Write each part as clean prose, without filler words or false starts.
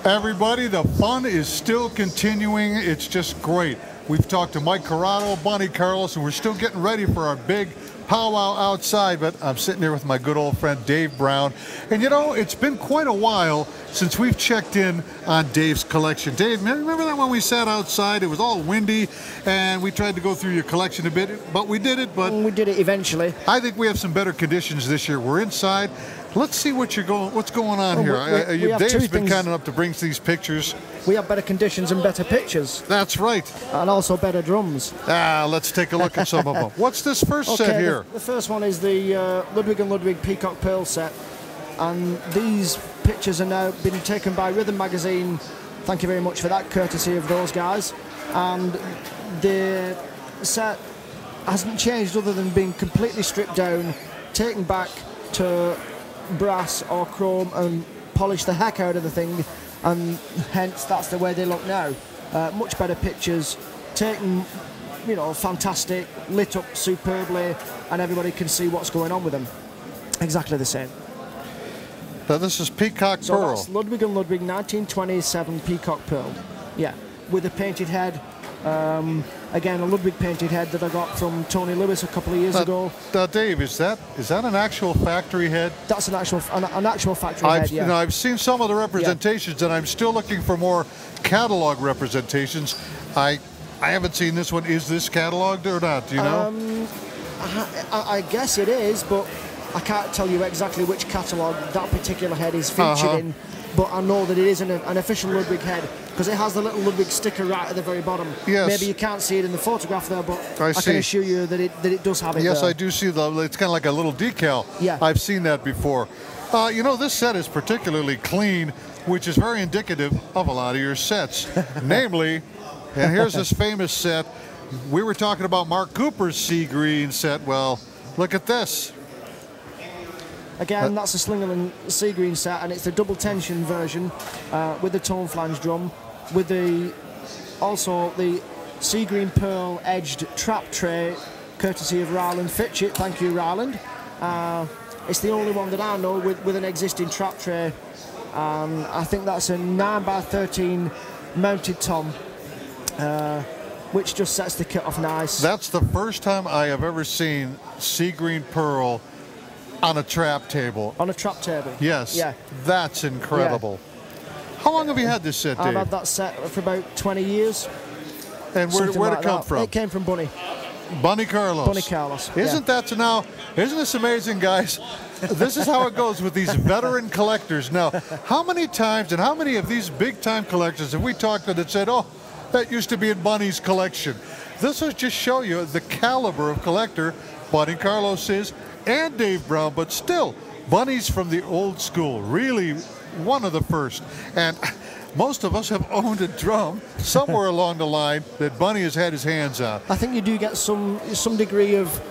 Everybody, the fun is still continuing. It's just great. We've talked to Mike Corrado, Bonnie Carlos, and we're still getting ready for our big powwow outside, but I'm sitting here with my good old friend Dave Brown. And you know, it's been quite a while since we've checked in on Dave's collection. Dave, remember that when we sat outside? It was all windy, and we tried to go through your collection a bit, but we did it. But we did it eventually. I think we have some better conditions this year. We're inside. Let's see what's going on here. Dave's been kind enough to bring these pictures. We have better conditions and better pictures. That's right. And also better drums. Let's take a look at some of them. What's this first set here? The first one is the Ludwig and Ludwig Peacock Pearl set. And these pictures are now been taken by Rhythm Magazine. Thank you very much for that, courtesy of those guys. And the set hasn't changed other than being completely stripped down, taken back to brass or chrome and polish the heck out of the thing, and hence that's the way they look now. Much better pictures, taken, you know, fantastic, lit up superbly, and everybody can see what's going on with them. Exactly the same. Now this is Peacock So Pearl. that's Ludwig and Ludwig 1927 Peacock Pearl. Yeah, with a painted head. Again, a Ludwig painted head that I got from Tony Lewis a couple of years ago. Dave, is that an actual factory head? That's an actual factory head. Yeah. You know, I've seen some of the representations, and I'm still looking for more catalog representations. I haven't seen this one. Is this cataloged or not? Do you know? I guess it is, but I can't tell you exactly which catalogue that particular head is featured in. But I know that it is an official Ludwig head because it has the little Ludwig sticker right at the very bottom. Yes. Maybe you can't see it in the photograph there, but I can assure you that it does have it. Yes, there. I do see it's kind of like a little decal. Yeah. I've seen that before. You know, this set is particularly clean, which is very indicative of a lot of your sets. Namely, and here's this famous set. We were talking about Mark Cooper's sea green set. Well, look at this. Again, that's a Slingerland sea green set, and it's the double tension version with the tone flange drum, with also the sea green pearl edged trap tray, courtesy of Ryland Fitchett. Thank you, Ryland. It's the only one that I know with an existing trap tray. I think that's a 9x13 mounted tom, which just sets the kit off nice. That's the first time I have ever seen sea green pearl on a trap table. On a trap table? Yes. Yeah. That's incredible. Yeah. How long have you had this set, Dave? I've had that set for about 20 years. And where'd it come from? It came from Bunny. Bunny Carlos. Bunny Carlos. Isn't this amazing, guys? This is how it goes with these veteran collectors. Now, how many times and how many of these big-time collectors have we talked to that said, oh, that used to be in Bunny's collection? This will just show you the caliber of collector Bunny Carlos is, and Dave Brown, but still, Bunny's from the old school, really one of the first. And most of us have owned a drum somewhere along the line that Bunny has had his hands on. I think you do get some degree of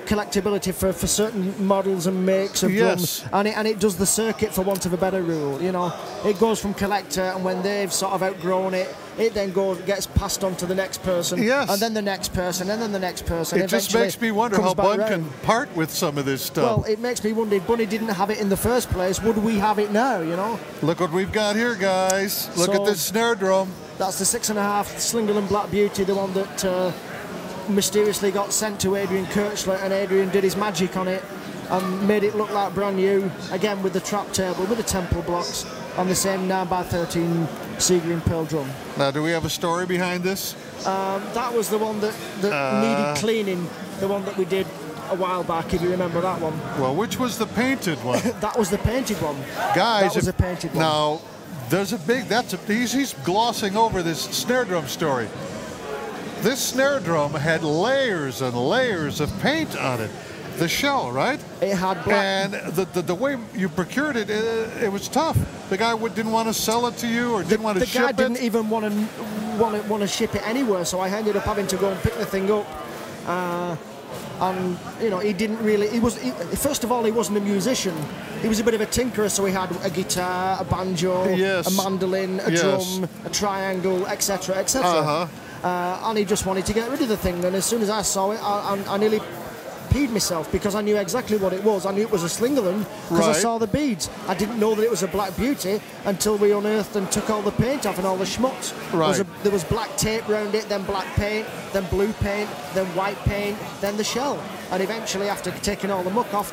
collectability for certain models and makes of drums, and it does the circuit, for want of a better rule. You know, it goes from collector, and when they've sort of outgrown it, it then gets passed on to the next person, and then the next person, and then the next person. It just makes me wonder how Bun can part with some of this stuff. Well, it makes me wonder, if Bunny didn't have it in the first place, would we have it now, you know? Look what we've got here, guys. Look at this snare drum. That's the 6.5 Slingerland Black Beauty, the one that mysteriously got sent to Adrian Kirchler, and Adrian did his magic on it and made it look like brand new, again with the trap table, with the temple blocks, on the same 9x13 sea green pearl drum. Now, do we have a story behind this? That was the one that needed cleaning, the one that we did a while back, if you remember that one. Well, which was the painted one? That was the painted one. Guys, that was the painted one. Now, there's a big, he's glossing over this snare drum story. This snare drum had layers and layers of paint on it. The shell, right? It had black. And the way you procured it, it was tough. The guy didn't want to sell it to you, or didn't want to ship it. The guy didn't even want to ship it anywhere, so I ended up having to go and pick the thing up. And you know, he didn't really. First of all, he wasn't a musician. He was a bit of a tinkerer, so he had a guitar, a banjo, a mandolin, a drum, a triangle, etc., etc. And he just wanted to get rid of the thing. And as soon as I saw it, I nearly peed myself because I knew exactly what it was. I knew it was a Slingerland because I saw the beads. I didn't know that it was a Black Beauty until we unearthed and took all the paint off and all the schmutz. Right. There was black tape around it, then black paint, then blue paint, then white paint, then the shell. And eventually, after taking all the muck off,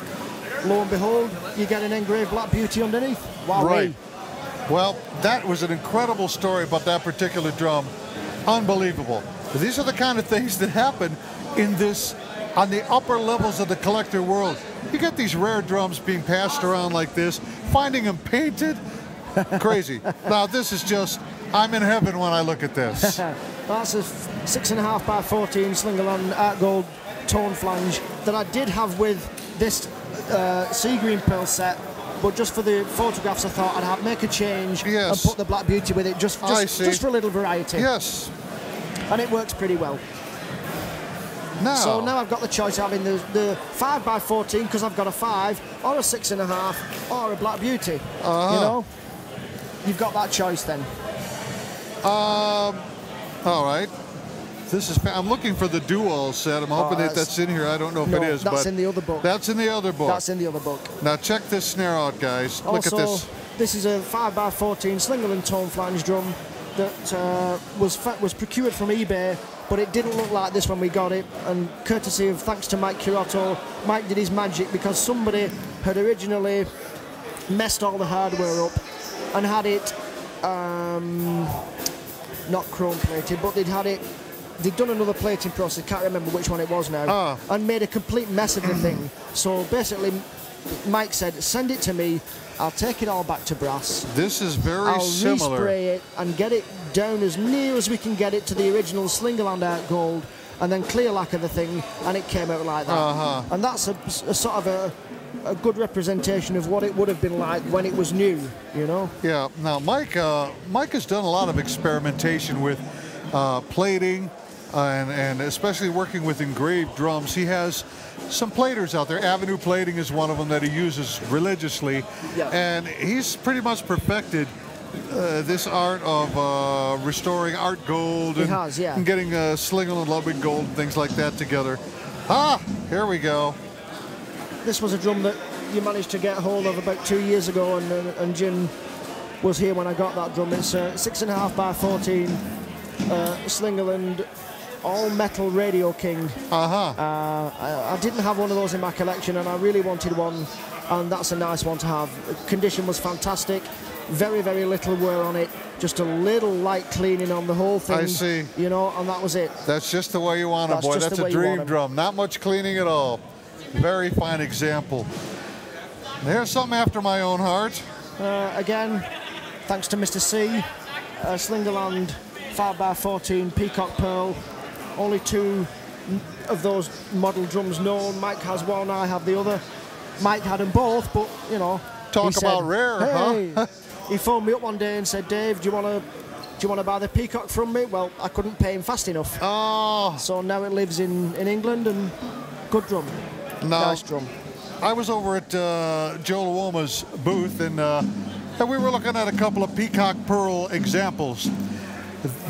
lo and behold, you get an engraved Black Beauty underneath. Wow. Right. Well, that was an incredible story about that particular drum. Unbelievable. These are the kind of things that happen in this, on the upper levels of the collector world. You get these rare drums being passed around like this, finding them painted. Crazy. Now, this is just, I'm in heaven when I look at this. That's a 6.5 by 14 Slingerland art gold tone flange that I did have with this sea green pearl set, but just for the photographs I thought I'd make a change and put the Black Beauty with it just for a little variety. Yes. And it works pretty well. So now I've got the choice of having the 5 by 14 because I've got a 5 or a 6.5 or a Black Beauty. You know, you've got that choice then. All right. This is. I'm looking for the dual set. I'm hoping that's in here. I don't know if it is, that's in the other book. That's in the other book. That's in the other book. Now check this snare out, guys. Look at this. This is a 5 by 14 Slingerland tone flange drum that was procured from eBay, but it didn't look like this when we got it. And courtesy of thanks to Mike Curotto, Mike did his magic because somebody had originally messed all the hardware up and had it not chrome plated, but they'd done another plating process, can't remember which one it was now, and made a complete mess of the thing. So basically, Mike said, send it to me, I'll take it all back to brass. This is very similar. I'll respray it and get it down as near as we can get it to the original Slingerland art gold, and then clear lacquer the thing, and it came out like that. And that's a sort of a good representation of what it would have been like when it was new, you know? Yeah. Now, Mike has done a lot of experimentation with plating, and especially working with engraved drums. He has some platers out there. Avenue plating is one of them that he uses religiously. And he's pretty much perfected this art of restoring art gold and getting Slingerland Ludwig gold and things like that together. Here we go. This was a drum that you managed to get hold of about 2 years ago, and Jim was here when I got that drum. It's a 6.5 by 14 Slingerland all-metal Radio King. I didn't have one of those in my collection, and I really wanted one, and that's a nice one to have. The condition was fantastic. Very, very little wear on it. Just a little light cleaning on the whole thing. I see. You know, and that was it. That's just the way you want it, boy. That's a dream drum. Not much cleaning at all. Very fine example. There's something after my own heart. Again, thanks to Mr. C. Slingerland 5 by 14 Peacock Pearl. Only 2 of those model drums known. Mike has one, I have the other. Mike had them both, but, you know. Talk about rare, huh? He phoned me up one day and said, Dave, do you want to buy the Peacock from me? Well, I couldn't pay him fast enough. So now it lives in England, and good drum. Nice drum. I was over at Joe Luoma's booth, and we were looking at a couple of Peacock Pearl examples.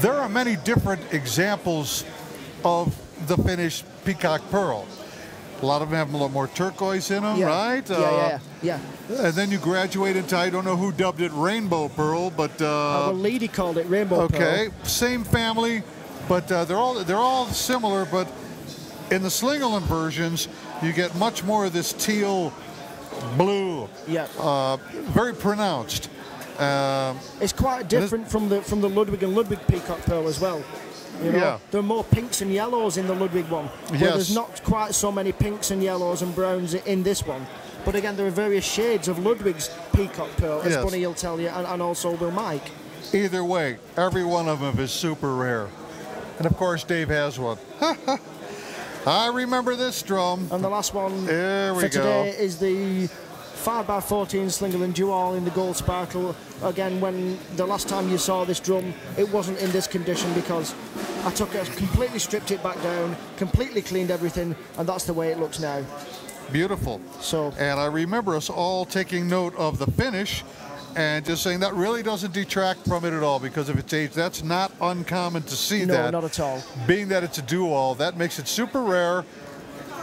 There are many different examples of the finished Peacock Pearl. A lot of them have a little more turquoise in them, right? Yeah. And then you graduate into, I don't know who dubbed it Rainbow Pearl, but... well, Lady called it Rainbow Pearl. Okay, same family, but they're all similar, but in the Slingerland versions, you get much more of this teal blue. Very pronounced. It's quite different from the Ludwig and Ludwig Peacock Pearl as well. You know, there are more pinks and yellows in the Ludwig one. There's not quite so many pinks and yellows and browns in this one. But again, there are various shades of Ludwig's Peacock Pearl, as Bunny will tell you, and also will Mike. Either way, every one of them is super rare. And of course, Dave has one. I remember this drum. And the last one for today is the 5 by 14 Slingerland Dual in the gold sparkle. Again, when the last time you saw this drum, it wasn't in this condition because I completely stripped it back down, completely cleaned everything, and that's the way it looks now. Beautiful. And I remember us all taking note of the finish and just saying that really doesn't detract from it at all because of its age. That's not uncommon to see that. No, not at all. Being that it's a dual, that makes it super rare.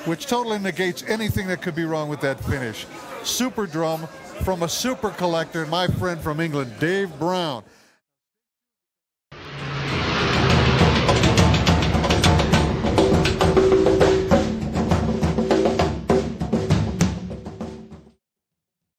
which totally negates anything that could be wrong with that finish. Super drum from a super collector, my friend from England, Dave Brown.